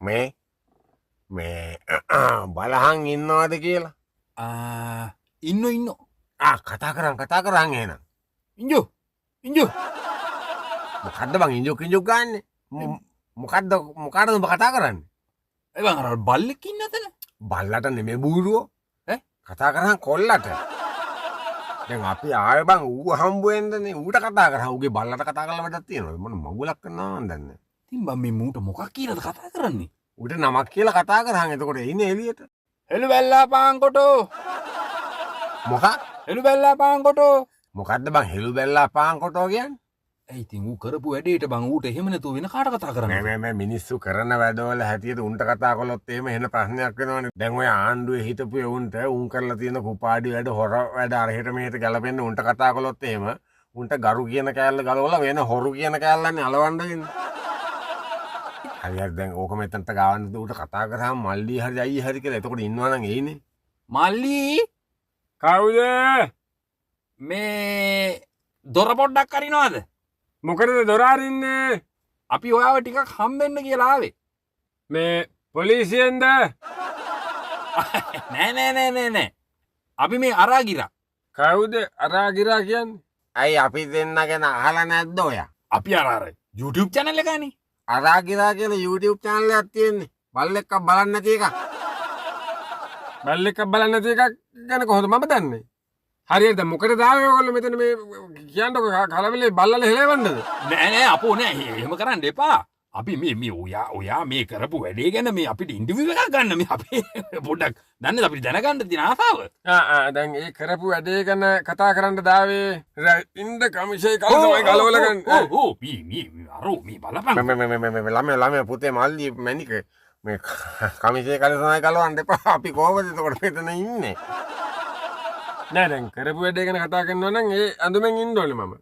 මේ බලහන් ඉන්නවාද කියලා ඉන්න කතා කරන්න එහෙනම් ඉංජෝ මොකද්ද බං ඉන්ජොක් ගන්න මොකද්ද මොකාටද ඔබ කතා කරන්නේ එවන් අර බල්ලෙක් ඉන්න අතන බල්ලට නෙමෙයි බූරුවෝ කතා කරන් කොල්ලට දැන් අපි ආයෙ බං ඌව හම්බ වෙන්නනේ ඌට කතා කරා ඌගේ බල්ලට කතා කරලා වැඩක් තියෙනවා මොන මගුලක් කරනවා මන් දන්නේ ඉතින් බම් මේ මූට මොකක් කියලාද කතා කරන්නේ ඌට නමක් කියලා කතා කරාන් එතකොට එන්නේ එළියට හෙළු බැල්ලා පාන්කොටෝ මොකක් හෙළු බැල්ලා පාන්කොටෝ මොකද්ද බං හෙළු බැල්ලා පාන්කොටෝ කියන්නේ ඇයි ඉතින් ඌ කරපු වැඩේට බං ඌට එහෙම නැතුව වෙන කාට කතා කරන්නේ මේ මිනිස්සු කරන වැඩවල හැටියට උන්ට කතා කළොත් එහෙම එන ප්‍රශ්නයක් වෙනවනේ දැන් ඔය ආණ්ඩුවේ හිටපු උන්ට උන් කරලා තියෙන කුපාඩි වැඩ හොර වැඩ අරහෙට මෙහෙට ගලපෙන්න උන්ට කතා කළොත් එහෙම උන්ට ගරු කියන කෑල්ල ගලවලා වෙන හොරු කියන කෑල්ලන්නේ අලවන්න වෙන්නේ හරියට දැන් ඕක මෙතනට ගාවන්න ඌට කතා කරාම මල්ලි හරි අයියේ හරි කියලා එතකොට ඉන්නවනම් එයිනේ මල්ලි කවුද මේ දොර පොඩ්ඩක් අරිනවද මොකටද දොර අරින්නේ අපි ඔයාව ටිකක් හම්බෙන්න කියලා ආවේ මේ පොලිසියෙන්ද නෑ අපි මේ අරාගිරා කවුද අරාගිරා කියන්නේ ඇයි අපි දෙන්න ගැන අහලා නැද්ද ඔයා අපි අර YouTube channel එකනේ අරාගිරා කියලා YouTube channel එකක් තියෙන්නේ බල්ලෙක්ව බලන්න නැති එකක් බල්ලෙක්ව බලන්න නැති එකක් ගැන කොහොමද මම දන්නේ හරියට මොකටද ආවේ ඔයගොල්ලෝ මෙතන මේ කියන්නකො කලබලේ බල්ලලා හෙලවන්නද නෑ අපෝ නෑ එහෙම කරන්න එපා අපි මේ ඔයා මේ කරපු වැඩේ ගැන මේ අපිට ඉන්ටර්විව් එකක් ගන්න මේ අපි පොඩ්ඩක් දන්නද අපිට දැනගන්න තියෙන ආසාව දැන් ඒ කරපු වැඩේ ගැන කතා කරන්න දාවේ ඉන්ද කමිෂේ කල් තමයි ගලවලා ගන්න ඕ අරෝ මේ බලපන් ළමයා පුතේ මල්ලි මැනික මේ කමිෂේ කල් තමයි ගලවන්න එපා අපි කොහොමද එතකොට මෙතන ඉන්නේ නෑ දැන් කරපු වැඩේ ගැන කතා කරනවා නම් ඒ අඳුමෙන් ඉන්න ඕනේ මම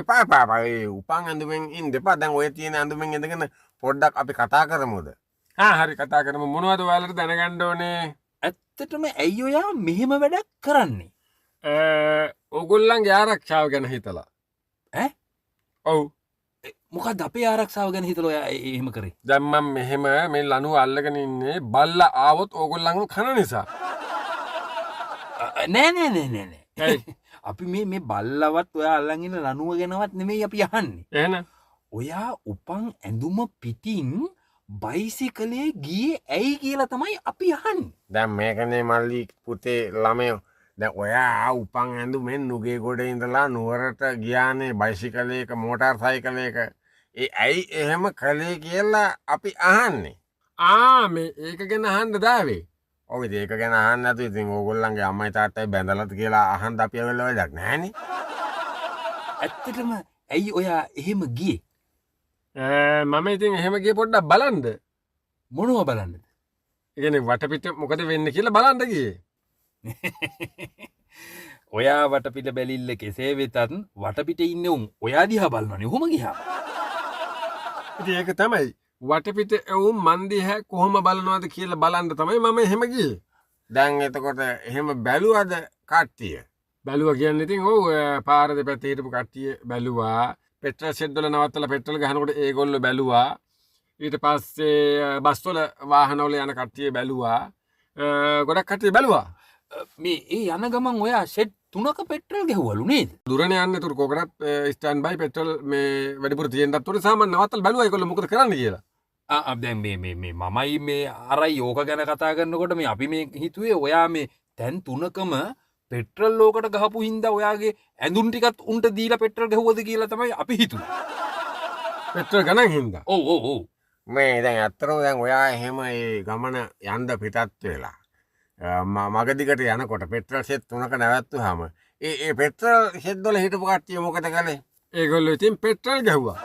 එපා ඒ උපන් අඳුමෙන් ඉන්න එපා දැන් ඔය තියෙන අඳුමෙන් ඉඳගෙන පොඩ්ඩක් අපි කතා කරමුද හරි කතා කරමු මොනවද ඔයාලට දැනගන්න ඕනේ ඇත්තටම ඇයි ඔයා මෙහෙම වැඩක් කරන්නේ ඕගොල්ලන්ගේ ආරක්ෂාව ගැන හිතලා ඔව් මොකක්ද අපේ ආරක්ෂාව ගැන හිතලා ඔයා එහෙම කරේ දැන් මම මෙහෙම මේ ලනුව අල්ලගෙන ඉන්නේ බල්ලා ආවොත් ඕගොල්ලන්ව කන නිසා නෑ අපි මේ බල්ලවත් ඔයා අල්ලන් ඉන්න ලනුව ගැනවත් නෙමෙයි අපි අහන්නේ එහෙනම් ඔයා උපන් ඇඳුම පිටින් බයිසිකලේ ගියේ ඇයි කියලා තමයි අපි අහන්නේ දැන් මේකනේ මල්ලි පුතේ ළමයෝ දැන් ඔයා උපන් ඇඳුමෙන් නුගේ ගොඩේ ඉඳලා නුවරට ගියානේ බයිසිකලයක මෝටර් සයිකලයක ඒ ඇයි එහෙම කළේ කියලා අපි අහන්නේ මේ ඒක ගැන අහන්න දාවේ ඔය ඒක ගැන අහන්න නැතු ඉතින් ඕගොල්ලන්ගේ අම්මයි තාත්තයි බැඳලාද කියලා අහන්න අපි ඔයගොල්ලෝ වැඩක් නැහනේ ඇත්තටම ඇයි ඔයා එහෙම ගියේ මම ඉතින් එහෙම ගියේ පොඩ්ඩක් බලන්න මොනවා බලන්නද ඒ කියන්නේ වටපිට මොකද වෙන්නේ කියලා බලන්න ගියේ ඔයා වටපිට බැලිල්ල කෙසේ වෙතත් වටපිට ඉන්නේ උන් ඔයා දිහා බලනවනේ ඔහොම ගියා ඉතින් ඒක තමයි වටපිට එවුම් මන් දිහා කොහොම බලනවද කියලා බලන්න තමයි මම එහෙම ගියේ. දැන් එතකොට එහෙම බැලුවද කට්ටිය? බැලුවා කියන්නේ ඉතින් ඔව් පාර දෙපැත්තේ හිටපු කට්ටිය බැලුවා. පෙට්‍රල් ෂෙඩ් වල නවත්තලා පෙට්‍රල් ගහනකොට ඒගොල්ලෝ බැලුවා. ඊට පස්සේ බස් වල වාහන වල යන කට්ටිය බැලුවා. ගොඩක් කට්ටිය බැලුවා. මේ ඒ යන ගමන් ඔයා ෂෙඩ් 3ක පෙට්‍රල් ගැහුවලු නේද? දුරනේ යන්නේ තුරු කොකටත් ස්ටෑන්ඩ් බයි පෙට්‍රල් මේ වැඩිපුර තියෙනත් උඩ සාමාන්‍ය නවත්තලා බැලුවා ඒගොල්ලෝ මොකද කරන්න කියලා. දැන් මේ මමයි මේ අරයි ඕක ගැන කතා කරනකොට මේ අපි මේ හිතුවේ ඔයා මේ තැන් 3කම පෙට්‍රල් ලෝකට ගහපු හින්දා ඔයාගේ ඇඳුම් ටිකත් උන්ට දීලා පෙට්‍රල් ගහුවද කියලා තමයි අපි හිතුවේ. පෙට්‍රල් ගණන් හින්දා. ඔව්. මේ දැන් අත්‍තරම දැන් ඔයා එහෙම ඒ ගමන යන්න පිටත් වෙලා මගදිකට යනකොට පෙට්‍රල් ෂෙඩ් 3ක නැවැත්තුවාම ඒ පෙට්‍රල් ෂෙඩ් වල හිටපු කට්ටිය මොකද කළේ? ඒගොල්ලෝ ඉතින් පෙට්‍රල් ගැහුවා.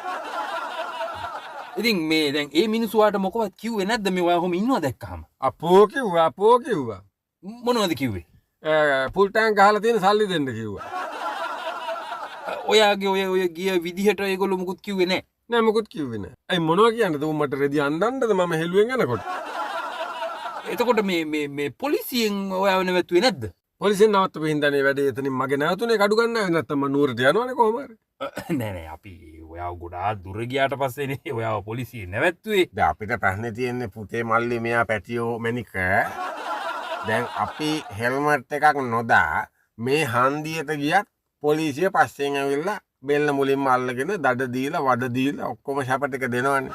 ඉතින් මේ දැන් ඒ මිනිස්සුන්ට මොකවත් කිව්වේ නැද්ද මේ ඔයා කොහොම ඉන්නව දැක්කහම? අපෝ කිව්වා. මොනවද කිව්වේ? ෆුල් ටැංක් ගහලා තියෙන සල්ලි දෙන්න කිව්වා. ඔයාගේ ඔය ගිය විදිහට ඒගොල්ලෝ මුකුත් කිව්වේ නැහැ. නෑ මුකුත් කිව්වේ නෑ. අයි මොනවා කියන්නද උඹට රෙදි අඳන්නද මම හෙළුවෙන් යනකොට? එතකොට මේ පොලිසියෙන් ඔයාව නැවතුවේ නැද්ද? පොලිසියෙන් නවත්තපු හින්දානේ වැඩේ එතනින් මගේ නැවතුනේ කඩු ගන්න ආවේ නැත්තම් මම නුවරට යනවනේ කොහොම හරි. නෑනෑ අපි ඔයා ගොඩා දුරගයාට පස්සේනේ ඔයා පොලිසිය නැවැත්තුවේ. දැන් අපිට ප්‍රශ්නේ තියෙන්නේ පුතේ මල්ලි මෙයා පැටියෝ මැනික. දැන් අපි හෙල්මට් එකක් නොදා මේ හන්දියට ගියත් පොලිසිය පස්සෙන් ඇවිල්ලා බෙල්ල මුලින්ම අල්ලගෙන දඩ දීලා වද දීලා ඔක්කොම ශප ටික දෙනවනේ.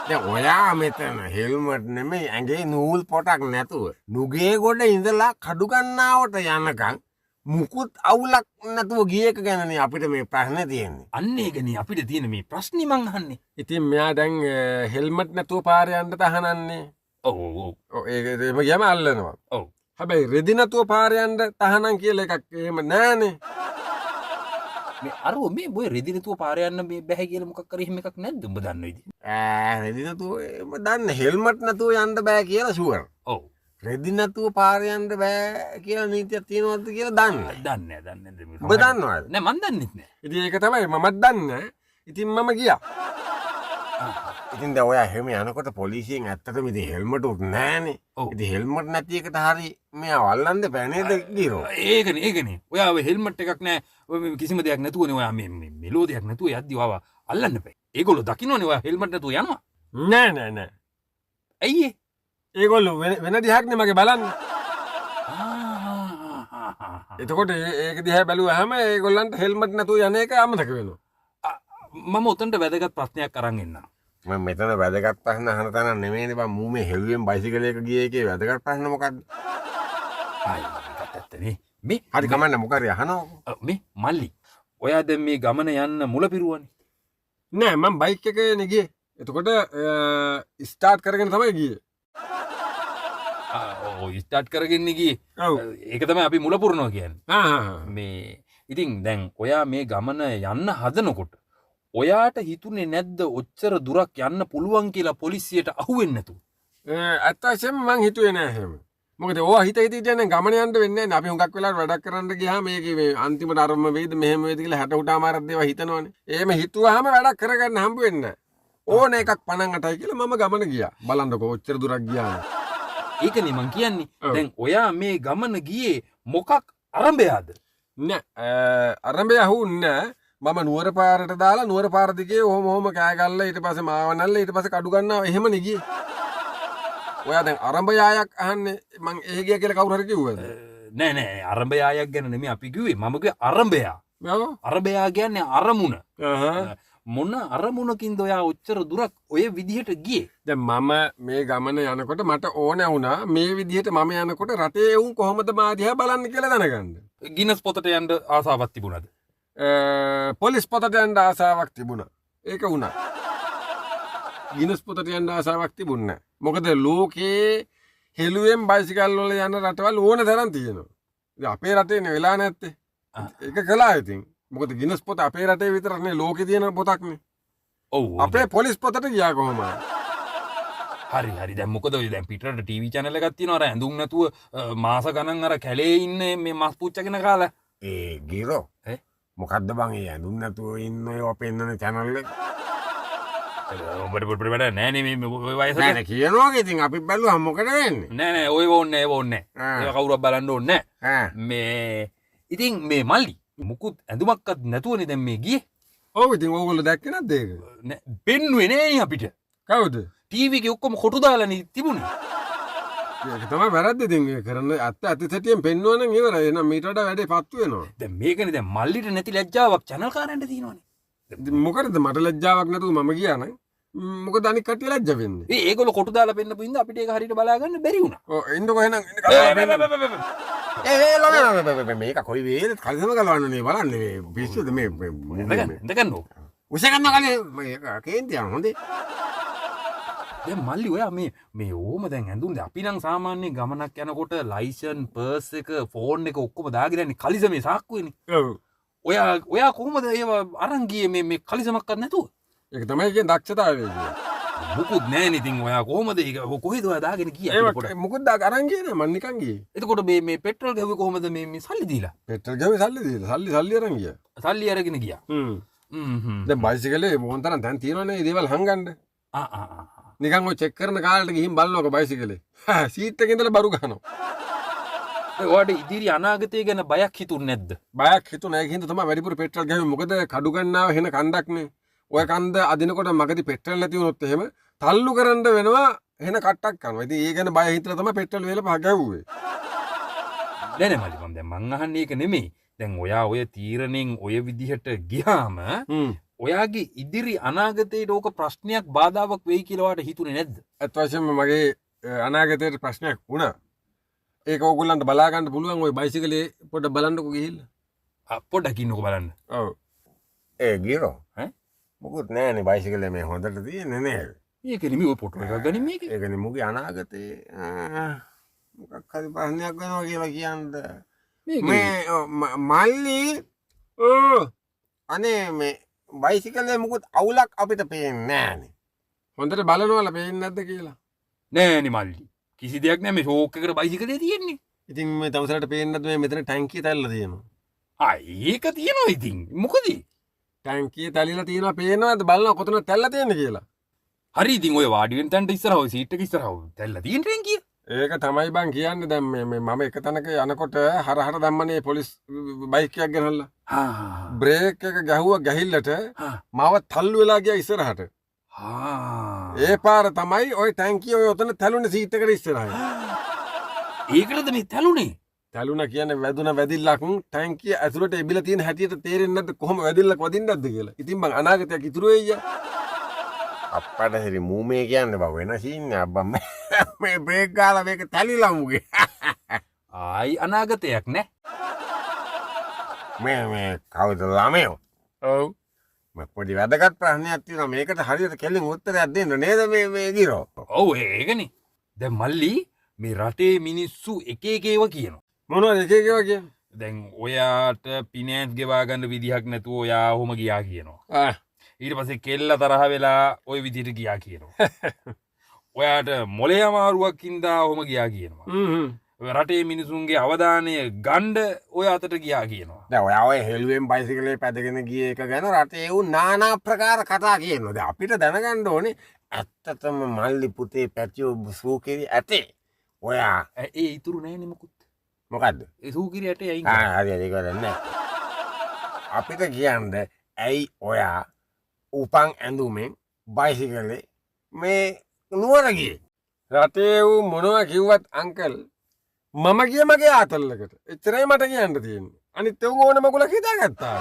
දැන් ඔයා මෙතන හෙල්මට් නෙමෙයි ඇඟේ නූල් පොටක් නැතුව නුගේ ගොඩ ඉඳලා කඩු ගන්නාවට යනකම් මුකුත් අවුලක් නැතුව ගිය එක ගැනනේ අපිට මේ ප්‍රශ්නේ තියෙන්නේ. අන්න ඒකනේ අපිට තියෙන මේ ප්‍රශ්නේ මං අහන්නේ. ඉතින් මෙයා දැන් හෙල්මට් නැතුව පාරේ යන්න තහනන්නේ. ඔව් ඔව්. ඔව් ඒක ගියම අල්ලනවා. ඔව්. හැබැයි රෙදි නැතුව පාරේ යන්න තහනම් කියලා එකක් එහෙම නෑනේ. මේ අරෝ මේ බොය රෙදි නැතුව පාරේ යන්න මේ බැහැ කියලා මොකක් කරේ එහෙම එකක් නැද්ද උඹ දන්නව ඉතින්? රෙදි නැතුව එහෙම දන්න හෙල්මට් නැතුව යන්න බෑ කියලා ෂුවර්. ඔව්. රෙදි නැතුව පාරේ යන්න බෑ කියලා නීතියක් තියෙනවද කියලා දන්නේ. දන්නේ නැහැ. ඔබ දන්නවද? නෑ මන් දන්නෙත් නෑ. ඉතින් ඒක තමයි මමත් දන්නේ. ඉතින් මම ගියා. ඉතින් දැන් ඔයා එහෙම යනකොට පොලිසියෙන් ඇත්තටම ඉතින් හෙල්මට් උත් නෑනේ. ඉතින් හෙල්මට් නැති එකට හරි මෙයා වල්ලන්න බෑ නේද ගිරෝ? ඒකනේ. ඔයා ඔය හෙල්මට් එකක් නෑ. ඔය කිසිම දෙයක් නැතුවනේ ඔයා මේ මෙලෝ දෙයක් නැතුව යද්දි ඔයාව අල්ලන්න බෑ. ඒගොල්ලෝ දකින්නෝනේ ඔයා හෙල්මට් නැතුව යනවා. නෑ. ඇයි ඒ? ඒගොල්ලෝ වෙන දිහාක්නේ මගේ බලන්නේ. එතකොට ඒක දිහා බැලුවාම ඒගොල්ලන්ට හෙල්මට් නැතුව යන එක අමතක වෙනවා. මම උතන්ට වැදගත් ප්‍රශ්නයක් අරන් එන්නම්. මම මෙතන වැදගත් ප්‍රශ්න අහන තැන නෙමෙයිනේ බං මූ මේ හෙළුවෙන් බයිසිකලයක ගියේ එකේ වැදගත් ප්‍රශ්න මොකද්ද? ආයි මේ හරි කමන්න මොකද අහනවා? මේ මල්ලි. ඔයා දැන් මේ ගමන යන්න මුල පිරුවනේ. නෑ මම බයික් එකේනේ ගියේ. එතකොට ස්ටාර්ට් කරගෙන තමයි ගියේ. ඔව් ස්ටාර්ට් කරගෙන ගියේ. ඔව්. ඒක තමයි අපි මුල පුරනවා කියන්නේ. ආ මේ ඉතින් දැන් ඔයා මේ ගමන යන්න හදනකොට ඔයාට හිතුනේ නැද්ද ඔච්චර දුරක් යන්න පුළුවන් කියලා පොලිසියට අහුවෙන්නේ නැතුව? ඇත්තටම මං හිතුවේ නෑ එහෙම. මොකද ඕවා හිත හිතේ ගමන යන්න වෙන්නේ නැහැ. අපි හුඟක් වෙලාවට වැඩක් කරන්න ගියාම මේකේ මේ අන්තිමට අරම වේද මෙහෙම වේද කියලා 60 උටාමාරක් දේවා හිතනවනේ. එහෙම හිතුවාම වැඩක් කරගන්න හම්බ වෙන්නේ නැහැ. ඕන එකක් 58යි කියලා මම ගමන ගියා. බලන්නකෝ ඔච්චර දුරක් ගියාම. ඒකනේ මං කියන්නේ. දැන් ඔයා මේ ගමන ගියේ මොකක් අරඹයාද? නෑ අරඹය අහුන්නේ මම නුවර පාරට දාලා නුවර පාර දිගේ ඔහොම කෑ ගල්ලා ඊට පස්සේ මාව නැල්ලා ඊට පස්සේ කඩු ගන්නවා එහෙමනේ ගියේ. ඔයා දැන් අරඹයායක් අහන්නේ මං එහෙ ගියා කියලා කවුරු හරි කිව්වද? නෑ අරඹයායක් ගැන නෙමෙයි අපි කිව්වේ. මම කිව්වේ අරඹයා. ඔව්. අරඹයා කියන්නේ අරමුණ. මොන අරමුණකින්ද ඔයා ඔච්චර දුරක් ඔය විදිහට ගියේ? දැන් මම මේ ගමන යනකොට මට ඕන වුණා මේ විදිහට මම යනකොට රටේ වුන් කොහොමද මා දිහා බලන්න කියලා දැනගන්න. ගිනස් පොතට යන්න ආසාවක් තිබුණාද? පොලිස් පොතට යන්න ආසාවක් තිබුණා. ඒක වුණා. ගිනස් පොතට යන්න ආසාවක් තිබුණේ නැහැ. මොකද ලෝකේ හෙළුවෙන් බයිසිකල් වල යන රටවල් ඕන තරම් තියෙනවා. ඉතින් අපේ රටේනේ වෙලා නැත්තේ. ඒක කළා ඉතින්. මොකද ගිනස් පොත අපේ රටේ විතරනේ ලෝකේ තියෙන පොතක්නේ. ඔව්. අපේ පොලිස් පොතට ගියා කොහමද? හරි දැන් මොකද ඔය දැන් පිටරට ටීවී channel එකක් තියෙනවා අර ඇඳුම් නැතුව මාස ගණන් අර කැලේ ඉන්නේ මේ මස් පුච්චගෙන කාලා. ගිරෝ. මොකද්ද බං ඒ ඇඳුම් නැතුව ඉන්න ඔය පෙන්නන channel එක? ඔබට වැඩ නෑනේ මේ වයසට. නෑ කියනවා ඉතින් අපි බැලුවා මොකද වෙන්නේ? නෑ ඔය ඕන්නේ ඒක කවුරුත් බලන්න ඕනේ නෑ. මේ ඉතින් මේ මල්ලි මුකුත් ඇඳුමක්වත් නැතුවනේ දැන් මේ ගියේ. ඔව් ඉතින් ඕගොල්ලෝ දැක්කේ නැද්ද ඒක? නෑ පෙන්නුවේ නෑනේ අපිට. කවුද? ටීවී එකේ ඔක්කොම කොටු දාලානේ තිබුණේ. ඒක තමයි වැරද්ද ඉතින් ඒ කරන්න අතිසැටියෙන් පෙන්නුවා නම් ඉවරයි. එහෙනම් මීට වඩා වැඩේ පත්තු වෙනවා. දැන් මේකනේ දැන් මල්ලිට නැති ලැජ්ජාවක් channel කාරයන්ට තියෙනවනේ. මොකටද මට ලැජ්ජාවක් නැතුව මම ගියා නම් මොකද අනික් කට්ටිය ලැජ්ජ වෙන්නේ? ඒගොල්ලෝ කොටු දාලා පෙන්නපු ඉඳ අපිට ඒක හරියට බලා ගන්න බැරි වුණා. ඔව් එන්නකෝ එහෙනම් මේක කොයි වේද කල්සම ගලවන්නනේ බලන්න මේ පිස්සුද මේ දෙකන්නෝ. උස ගන්න කලින් මේක කේන්ති යන හොඳේ. දැන් මල්ලි ඔයා මේ ඕම දැන් ඇඳුම් දැන් අපි නම් සාමාන්‍යයෙන් ගමනක් යනකොට ලයිසන් පර්ස් එක ෆෝන් එක ඔක්කොම දාගෙන යන්නේ කලිසමේ සාක්කුවේනේ. ඔව්. ඔයා කොහොමද ඒව අරන් ගියේ මේ කලිසමක්වත් නැතුව? ඒක තමයි කියන්නේ දක්ෂතාවය කියන්නේ. මුකුත් නෑනේ ඉතින් ඔයා කොහොමද ඒක කොහෙද ඔයා දාගෙන ගියේ? ඒක මුකුත් දාගෙන අරන් ගියේ නෑ මං නිකන් ගියේ. එතකොට මේ පෙට්‍රල් ගාවේ කොහොමද මේ සල්ලි දීලා? පෙට්‍රල් ගාවේ සල්ලි දීලා සල්ලි අරන් ගියා. සල්ලි අරගෙන ගියා. දැන් බයිසිකලේ මොන් තරම් දැන් තියෙනවනේ මේ දේවල් හංගන්න. නිකන් ඔය චෙක් කරන කාලේට ගිහින් බලනකො බයිසිකලේ. සීට් එකේ ඉඳලා බරු ගහනවා. ඔයාට ඉදිරි අනාගතය ගැන බයක් හිතුන්නේ නැද්ද? බයක් හිතුනේ නැහැ හින්දා තමයි වැඩිපුර පෙට්‍රල් ගහුවේ. මොකද කඩු ගන්නාව වෙන කණ්ඩක්නේ. ඔය කන්ද අදිනකොට මගදී පෙට්‍රල් නැති වුණොත් එහෙම තල්ලු කරන්න වෙනවා වෙන කට්ටක් කරනවා. ඉතින් ඒ ගැන බය හිතලා තමයි පෙට්‍රල් වේල පහ ගැව්වේ. නෑ නෑ මල්ලි මම දැන් මං අහන්නේ ඒක නෙමෙයි. දැන් ඔයා ඔය තීරණෙන් ඔය විදිහට ගියාම ඔයාගේ ඉදිරි අනාගතයට ඕක ප්‍රශ්නයක් බාධාවක් වෙයි කියලා ඔයාට හිතුනේ නැද්ද? ඇත්ත වශයෙන්ම මගේ අනාගතයට ප්‍රශ්නයක් වුණා. ඒක ඕගොල්ලන්ට බලා ගන්න පුළුවන් ওই බයිසිකලේ පොඩ්ඩක් බලන්නකෝ ගිහිල්ලා. පොඩ්ඩක් ඉන්නකෝ බලන්න. ඔව්. ඒ ගිරෝ. ඈ? මොකුත් නෑනේ බයිසිකලේ මේ හොඳට තියෙන්නේ නේද? මේක නෙමෙයි ඔය ෆොටෝ එකක් ගනින් මේක. ඒකනේ මුගේ අනාගතේ මොකක් හරි ප්‍රශ්නයක් වෙනවා කියලා කියන්න. මේ මල්ලි අනේ මේ බයිසිකලේ මුකුත් අවුලක් අපිට පේන්නේ නෑනේ. හොඳට බලනවල පේන්නේ නැද්ද කියලා. නෑනේ මල්ලි. කිසි දෙයක් නෑ මේ ෂෝක් එකට බයිසිකලේ තියෙන්නේ. ඉතින් මේ තවසරට පේන්නේ නැද්ද මේ මෙතන ටැංකිය තැල්ලා තියෙනවා. ඒක තියෙනවා ඉතින්. මොකද? ටැංකිය තැලිලා තියෙනවා පේනවද බලනවා කොතන තැල්ලා තියෙන්නේ කියලා. හරි ඉතින් ඔය වාඩි වෙන තැනට ඉස්සරහ ඔය සීට් එක ඉස්සරහ තැල්ලා තියෙන ටැංකිය. ඒක තමයි බං කියන්නේ දැන් මේ මම එක තැනක යනකොට හරහට දැම්මනේ පොලිස් බයික් එකක් ගෙනල්ලා. බ්‍රේක් එක ගැහුවා ගැහිල්ලට මාව තල්ලු වෙලා ගියා ඉස්සරහට. ඒ පාර තමයි ওই ටැංකිය ඔය ඔතන තැලුනේ සීට් එකට ඉස්සරහින්. ඒකටද මේ තැලුනේ? තැලුණ කියන්නේ වැදුන වැදිල්ලක් ටැංකිය ඇතුළට එබිලා තියෙන හැටියට තේරෙන්නේ නැද්ද කොහොම වැදිල්ලක් වදින්නද කියලා. ඉතින් බං අනාගතයක් ඉතුරු වෙයි. අප්පට හරි මූමේ කියන්නේ බව වෙන සීන්නේ අබ්බා මේ බ්‍රේක් ගාලා මේක තැලිලා මුගේ. ආයි අනාගතයක් නෑ. මේ කවුද ළමයෝ? ඔව්. මම පොඩි වැදගත් ප්‍රශ්නයක් තියෙනවා මේකට හරියට කෙලින් උත්තරයක් දෙන්න නේද මේ ගිරෝ? ඔව් ඒකනේ. දැන් මල්ලි මේ රටේ මිනිස්සු එක එක ඒවා කියනවා. මොනවද එක එක ඒවා කියන්නේ? දැන් ඔයාට පිනෑන්ස් ගෙවා ගන්න විදිහක් නැතුව ඔයා ඔහොම ගියා කියනවා. ඊට පස්සේ කෙල්ල තරහ වෙලා ওই විදිහට ගියා කියනවා. ඔයාට මොලේ අමාරුවක් හින්දා ඔහොම ගියා කියනවා. රටේ මිනිසුන්ගේ අවධානය ගණ්ඩ ඔය අතට ගියා කියනවා. දැන් ඔයා ඔය හෙළුවෙන් බයිසිකලේ පැදගෙන ගිය එක ගැන රටේ වුන් নানা ප්‍රකාර කතා කියනවා. දැන් අපිට දැනගන්න ඕනේ ඇත්තටම මල්ලි පුතේ පැටියෝ සූකිරි ඇතේ. ඔයා ඒ ඉතුරු නෑනේ මොකුත්. මොකද්ද? ඒ සූකිරි ඇටේ අයින් හරි ඒක කරන්නේ. අපිට කියන්නේ ඇයි ඔයා උපන් ඇඳුමෙන් බයිසිකලේ මේ නුවර ගියේ? රටේ වූ මොනවා කිව්වත් අංකල් මම ගිය මගේ ආතල්ලකට. එච්චරයි මට කියන්න තියෙන්නේ. අනිත් ඒව ඕන මගුලක් හිතාගත්තා.